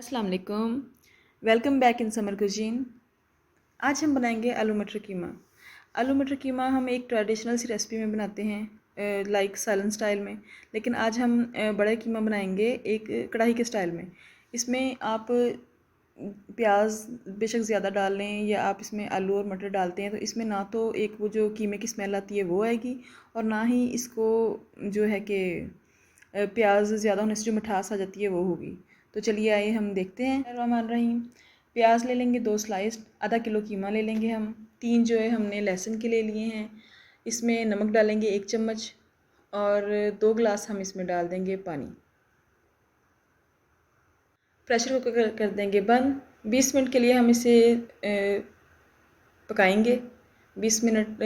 अस्सलाम वालेकुम। Welcome back in summer cuisine. आज हम बनाएंगे आलू मटर कीमा। आलू मटर कीमा हम एक ट्रेडिशनल सी रेसिपी में बनाते हैं, लाइक सालन स्टाइल में। लेकिन आज हम बड़ा कीमा बनाएंगे एक कढ़ाई के स्टाइल में। इसमें आप प्याज बेशक ज़्यादा डाल लें या आप इसमें आलू और मटर डालते हैं तो इसमें ना तो एक वो जो कीमे की स्मेल आती है वो आएगी, और ना ही इसको जो है कि प्याज ज़्यादा होने से जो मिठास आ जाती है वो होगी। तो चलिए आइए हम देखते हैं। रहमान रहीम। प्याज ले लेंगे 2 स्लाइस, आधा किलो कीमा ले लेंगे हम। 3 जो है हमने लहसुन के ले लिए हैं। इसमें नमक डालेंगे 1 चम्मच, और 2 गिलास हम इसमें डाल देंगे पानी। प्रेशर कुकर कर देंगे बंद। 20 मिनट के लिए हम इसे पकाएंगे। 20 मिनट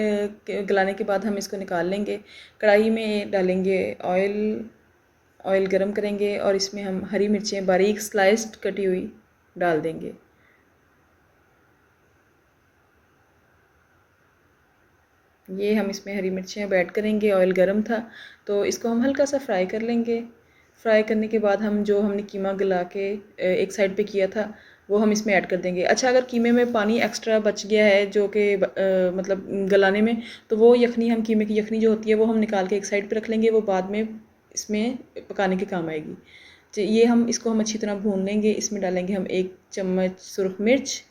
गलाने के बाद हम इसको निकाल लेंगे। कढ़ाई में डालेंगे ऑयल। ऑयल गरम करेंगे और इसमें हम हरी मिर्चें बारीक स्लाइस्ड कटी हुई डाल देंगे। ये हम इसमें हरी मिर्चें अब ऐड करेंगे। ऑयल गरम था तो इसको हम हल्का सा फ्राई कर लेंगे। फ्राई करने के बाद हम जो हमने कीमा गला के एक साइड पे किया था वो हम इसमें ऐड कर देंगे। अच्छा, अगर कीमे में पानी एक्स्ट्रा बच गया है जो कि मतलब गलाने में, तो वो यखनी हम कीमे की यखनी जो होती है वो हम निकाल के एक साइड पे रख लेंगे, वो बाद में इसमें पकाने के काम आएगी। तो ये इसको हम अच्छी तरह भून लेंगे। इसमें डालेंगे हम 1 चम्मच सुरख मिर्च,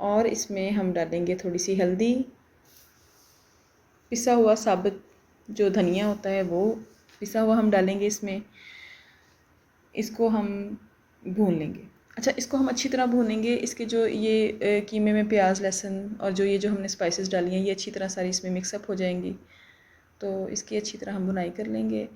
और इसमें हम डालेंगे थोड़ी सी हल्दी, पिसा हुआ साबुत जो धनिया होता है वो पिसा हुआ हम डालेंगे इसमें। इसको हम भून लेंगे। अच्छा, इसको हम अच्छी तरह भूनेंगे। इसके जो ये कीमे में प्याज लहसुन और जो ये जो हमने स्पाइसेस डाली हैं ये अच्छी तरह सारी इसमें मिक्सअप हो जाएंगी। तो इसकी अच्छी तरह हम भुनाई कर लेंगे।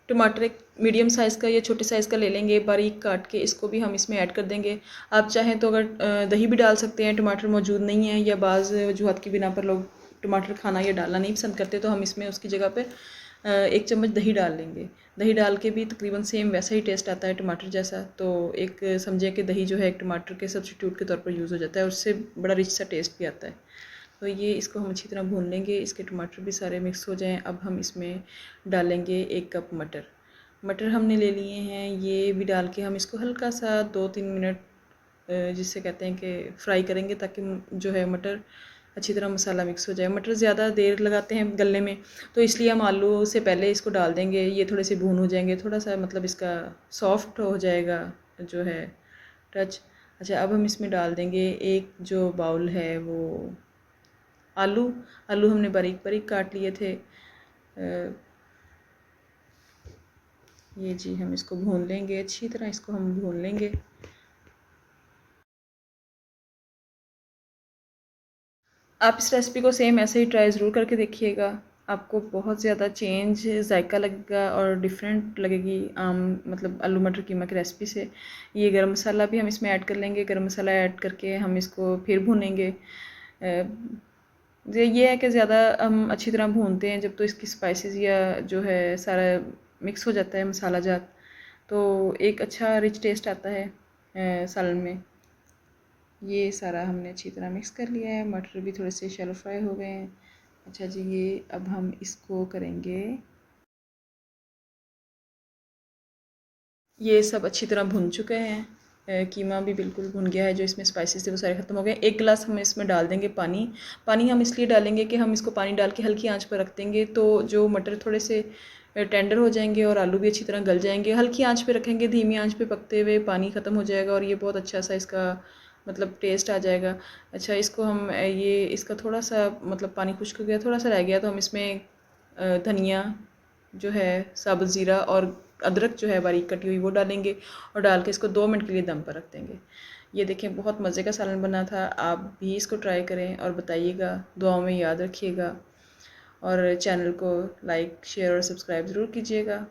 टमाटर एक मीडियम साइज़ का या छोटे साइज़ का ले लेंगे, बारीक काट के इसको भी हम इसमें ऐड कर देंगे। आप चाहें तो अगर दही भी डाल सकते हैं, टमाटर मौजूद नहीं है या बाज़ वजूहत की बिना पर लोग टमाटर खाना या डालना नहीं पसंद करते, तो हम इसमें उसकी जगह पे 1 चम्मच दही डाल लेंगे। दही डाल के भी तकरीबन सेम वैसा ही टेस्ट आता है टमाटर जैसा। तो एक समझिए कि दही जो है एक टमाटर के सब्स्टिट्यूट के तौर पर यूज़ हो जाता है, उससे बड़ा रिच सा टेस्ट भी आता है। तो ये इसको हम अच्छी तरह भून लेंगे। इसके टमाटर भी सारे मिक्स हो जाएं। अब हम इसमें डालेंगे 1 कप मटर। मटर हमने ले लिए हैं, ये भी डाल के हम इसको हल्का सा 2-3 मिनट जिससे कहते हैं कि फ्राई करेंगे, ताकि जो है मटर अच्छी तरह मसाला मिक्स हो जाए। मटर ज़्यादा देर लगाते हैं गलने में, तो इसलिए हम आलू से पहले इसको डाल देंगे। ये थोड़े से भून हो जाएंगे, थोड़ा सा मतलब इसका सॉफ्ट हो जाएगा जो है टच। अच्छा, अब हम इसमें डाल देंगे एक जो बाउल है वो आलू। आलू हमने बारीक बारीक काट लिए थे। ये जी हम इसको भून लेंगे, अच्छी तरह इसको हम भून लेंगे। आप इस रेसिपी को सेम ऐसे ही ट्राई ज़रूर करके देखिएगा। आपको बहुत ज़्यादा चेंज जायका लगेगा और डिफरेंट लगेगी आम मतलब आलू मटर कीमा की रेसिपी से। ये गरम मसाला भी हम इसमें ऐड कर लेंगे। गरम मसाला ऐड करके हम इसको फिर भूनेंगे। ये है कि ज़्यादा हम अच्छी तरह भूनते हैं जब तो इसकी स्पाइसेस या जो है सारा मिक्स हो जाता है मसाला जात, तो एक अच्छा रिच टेस्ट आता है सालन में। ये सारा हमने अच्छी तरह मिक्स कर लिया है। मटर भी थोड़े से शैलो फ्राई हो गए हैं। अच्छा जी, ये अब हम इसको करेंगे। ये सब अच्छी तरह भुन चुके हैं। कीमा भी बिल्कुल भुन गया है। जो इसमें स्पाइसेस थे वो सारे ख़त्म हो गए। 1 गिलास हम इसमें डाल देंगे पानी। पानी हम इसलिए डालेंगे कि हम इसको पानी डाल के हल्की आंच पर रख देंगे, तो जो मटर थोड़े से टेंडर हो जाएंगे और आलू भी अच्छी तरह गल जाएंगे। हल्की आंच पे रखेंगे, धीमी आंच पे पकते हुए पानी ख़त्म हो जाएगा और ये बहुत अच्छा सा इसका मतलब टेस्ट आ जाएगा। अच्छा, इसको हम ये इसका थोड़ा सा मतलब पानी खुश्क हो गया, थोड़ा सा रह गया, तो हम इसमें धनिया जो है, साबुत ज़ीरा और अदरक जो है बारीक कटी हुई वो डालेंगे, और डाल के इसको 2 मिनट के लिए दम पर रख देंगे। ये देखें, बहुत मज़े का सालन बना था। आप भी इसको ट्राई करें और बताइएगा, दुआओं में याद रखिएगा, और चैनल को लाइक शेयर और सब्सक्राइब ज़रूर कीजिएगा।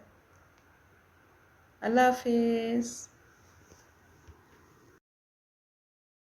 अल्लाह हाफिज़।